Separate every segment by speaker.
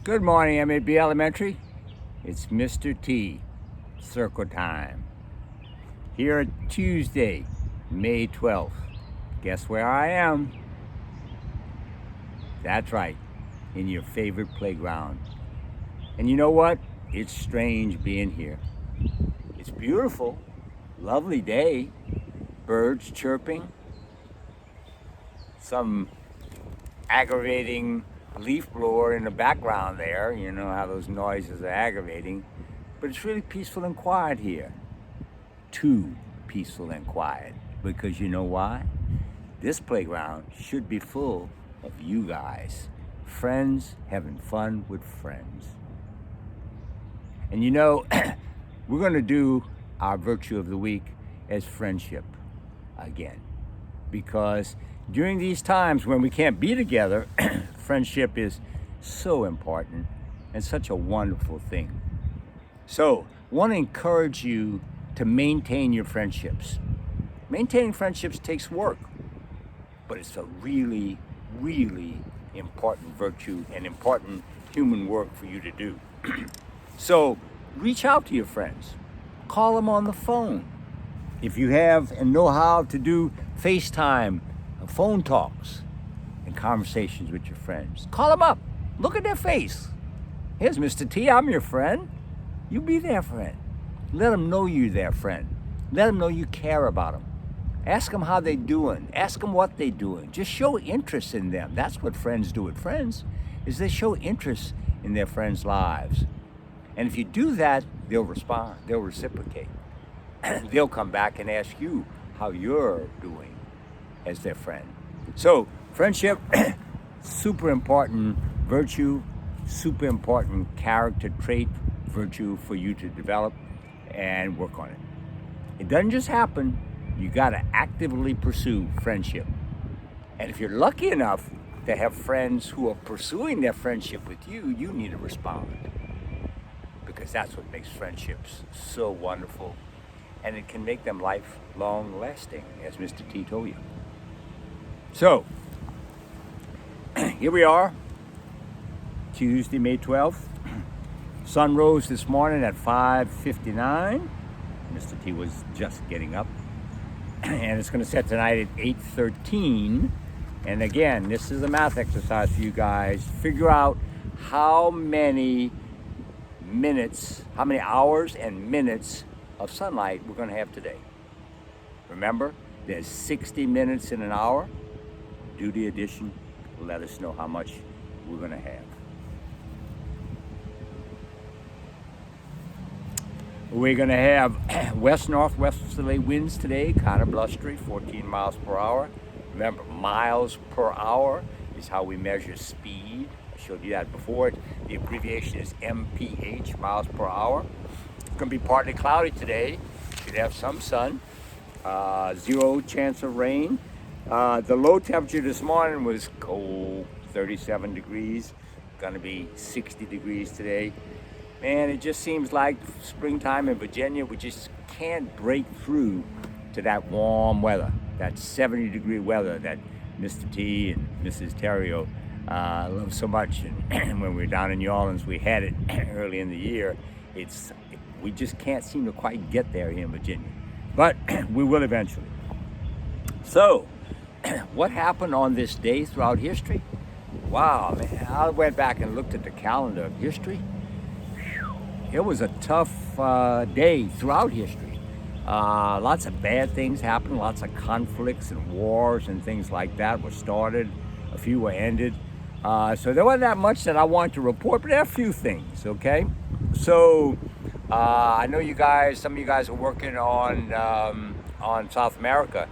Speaker 1: Good morning, MAB Elementary. It's Mr. T, circle time. Here at Tuesday, May 12th. Guess where I am? That's right, in your favorite playground. And you know what? It's strange being here. It's beautiful, lovely day, birds chirping, some aggravating leaf blower in the background there. You know how those noises are aggravating. But it's really peaceful and quiet here. Too peaceful and quiet. Because you know why? This playground should be full of you guys. Friends having fun with friends. And you know, we're going to do our virtue of the week as friendship again. Because during these times when we can't be together, friendship is so important and such a wonderful thing. So, I want to encourage you to maintain your friendships. Maintaining friendships takes work, but it's a really, really important virtue and important human work for you to do. So, reach out to your friends. Call them on the phone. If you have and know how to do FaceTime, phone talks, and conversations with your friends, call them up. Look at their face. Here's Mr. T, I'm your friend. You be their friend. Let them know you're their friend. Let them know you care about them. Ask them how they're doing. Ask them what they're doing. Just show interest in them. That's what friends do with friends, is they show interest in their friends' lives. And if you do that, they'll respond. They'll reciprocate. They'll come back and ask you how you're doing as their friend. So, friendship, super important virtue, super important character trait, virtue for you to develop and work on it. It doesn't just happen. You got to actively pursue friendship. And if you're lucky enough to have friends who are pursuing their friendship with you, you need to respond. Because that's what makes friendships so wonderful. And it can make them lifelong lasting, as Mr. T told you. So, here we are, Tuesday, May 12th. Sun rose this morning at 5:59. Mr. T was just getting up. And it's going to set tonight at 8:13. And again, this is a math exercise for you guys. Figure out how many hours and minutes of sunlight we're going to have today. Remember, there's 60 minutes in an hour. Do the addition. Let us know how much we're going to have. We're going to have west-northwesterly winds today, kind of blustery, 14 miles per hour. Remember, miles per hour is how we measure speed. I showed you that before. The abbreviation is MPH, miles per hour. It's going to be partly cloudy today. Should have some sun. 0 chance of rain. The low temperature this morning was cold, 37 degrees. Going to be 60 degrees today. Man, it just seems like springtime in Virginia. We just can't break through to that warm weather, that 70-degree weather that Mr. T and Mrs. Terrio love so much. And when we were down in New Orleans, we had it early in the year. We just can't seem to quite get there here in Virginia. But we will eventually. So, what happened on this day throughout history? Wow, man, I went back and looked at the calendar of history. It was a tough day throughout history. Lots of bad things happened, lots of conflicts and wars and things like that were started. A few were ended. So there wasn't that much that I wanted to report, but there are a few things, okay? So I know some of you guys are working on South America.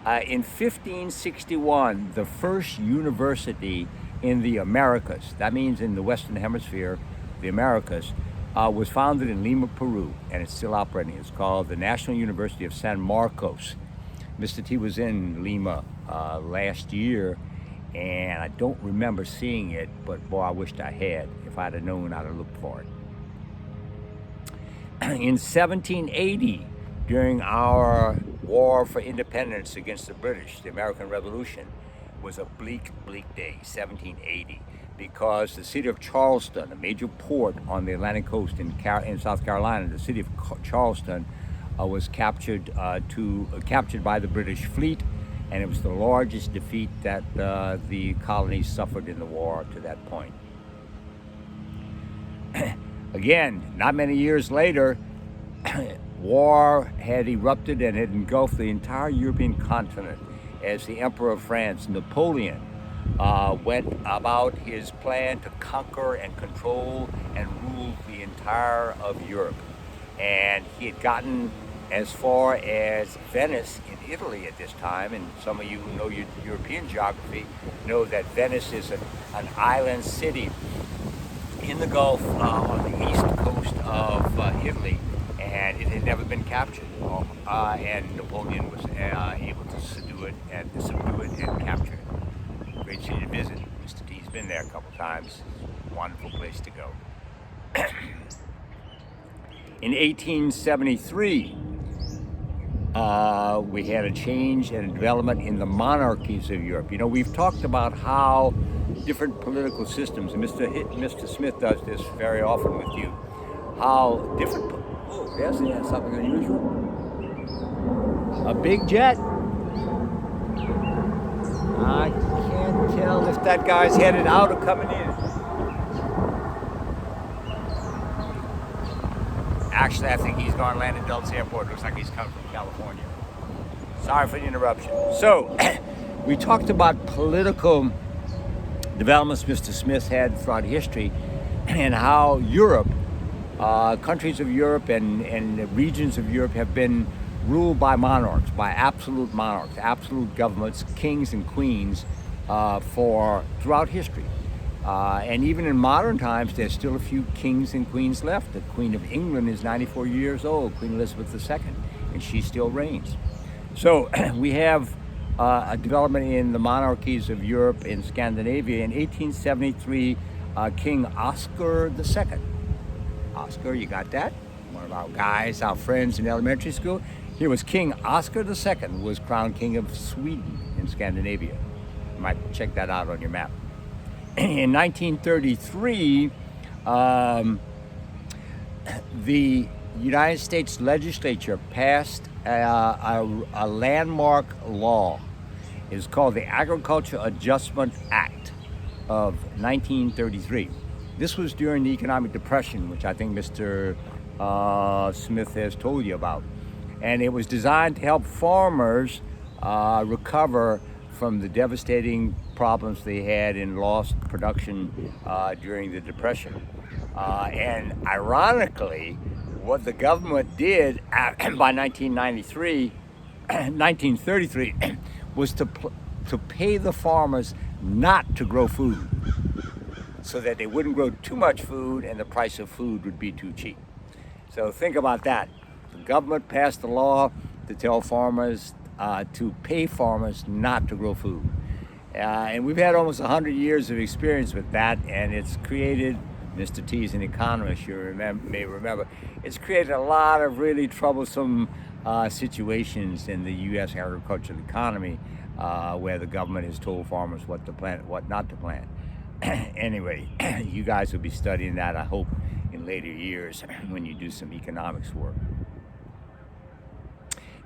Speaker 1: In 1561, the first university in the Americas, that means in the Western Hemisphere, the Americas, was founded in Lima, Peru, and it's still operating. It's called the National University of San Marcos. Mr. T was in Lima last year, and I don't remember seeing it, but boy, I wished I had. If I'd have known, I'd have looked for it. In 1780, during our war for independence against the British, the American Revolution, was a bleak, bleak day, 1780. because the city of Charleston, a major port on the Atlantic coast in South Carolina, the city of Charleston was captured captured by the British fleet, and it was the largest defeat that the colonies suffered in the war to that point. Again, not many years later, war had erupted and had engulfed the entire European continent as the Emperor of France, Napoleon, went about his plan to conquer and control and rule the entire of Europe. And he had gotten as far as Venice in Italy at this time, and some of you who know your European geography know that Venice is an island city in the Gulf on the east coast of Italy, and it had never been captured. And Napoleon was able to subdue it and capture it. Great city to visit. Mr. T's been there a couple times. Wonderful place to go. In 1873, we had a change and a development in the monarchies of Europe. You know, we've talked about how different political systems, and Mr. Smith does this very often with you, how different, there's something unusual. A big jet. I can't tell if that guy's headed out or coming in. Actually, I think he's going to land at Dulles Airport. Looks like he's coming from California. Sorry for the interruption. So, we talked about political developments Mr. Smith had throughout history and how Europe, countries of Europe and regions of Europe have been ruled by monarchs, by absolute monarchs, absolute governments, kings and queens for throughout history. And even in modern times, there's still a few kings and queens left. The Queen of England is 94 years old, Queen Elizabeth II, and she still reigns. So we have a development in the monarchies of Europe and Scandinavia. In 1873, King Oscar II. Oscar, you got that? One of our guys, our friends in elementary school. Here was King Oscar II, was crowned King of Sweden in Scandinavia. You might check that out on your map. In 1933, the United States legislature passed a landmark law. It's called the Agriculture Adjustment Act of 1933. This was during the economic depression, which I think Mr. Smith has told you about. And it was designed to help farmers recover from the devastating problems they had in lost production during the Depression. And ironically, what the government did by 1933 was to pay the farmers not to grow food so that they wouldn't grow too much food and the price of food would be too cheap. So think about that. The government passed a law to tell farmers to pay farmers not to grow food. And we've had almost 100 years of experience with that, and it's created, Mr. T is an economist, you may remember, it's created a lot of really troublesome situations in the U.S. agricultural economy where the government has told farmers what to plant, what not to plant. Anyway, you guys will be studying that, I hope, in later years when you do some economics work.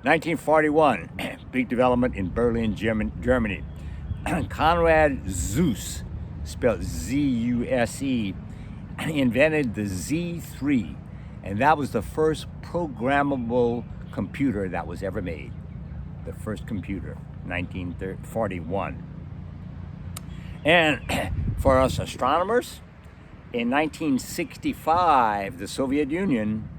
Speaker 1: 1941, big development in Berlin, Germany. Konrad Zuse, spelled Z-U-S-E, invented the Z3, and that was the first programmable computer that was ever made. The first computer, 1941. And for us astronomers, in 1965, the Soviet Union,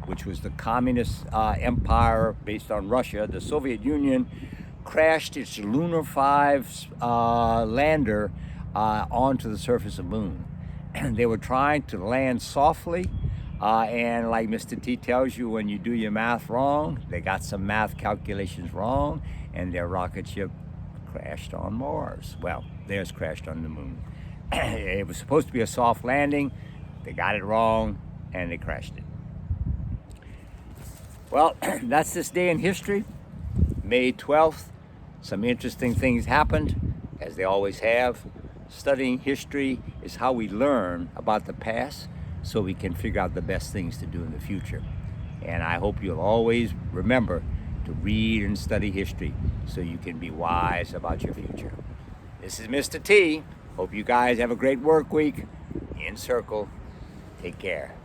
Speaker 1: which was the communist empire based on Russia, the Soviet Union crashed its Lunar 5 lander onto the surface of the moon. And they were trying to land softly, and like Mr. T tells you, when you do your math wrong, they got some math calculations wrong, and their rocket ship crashed on Mars. Well, theirs crashed on the moon. It was supposed to be a soft landing. They got it wrong, and they crashed it. Well, that's this day in history. May 12th, some interesting things happened, as they always have. Studying history is how we learn about the past so we can figure out the best things to do in the future. And I hope you'll always remember to read and study history so you can be wise about your future. This is Mr. T. Hope you guys have a great work week. In Circle, take care.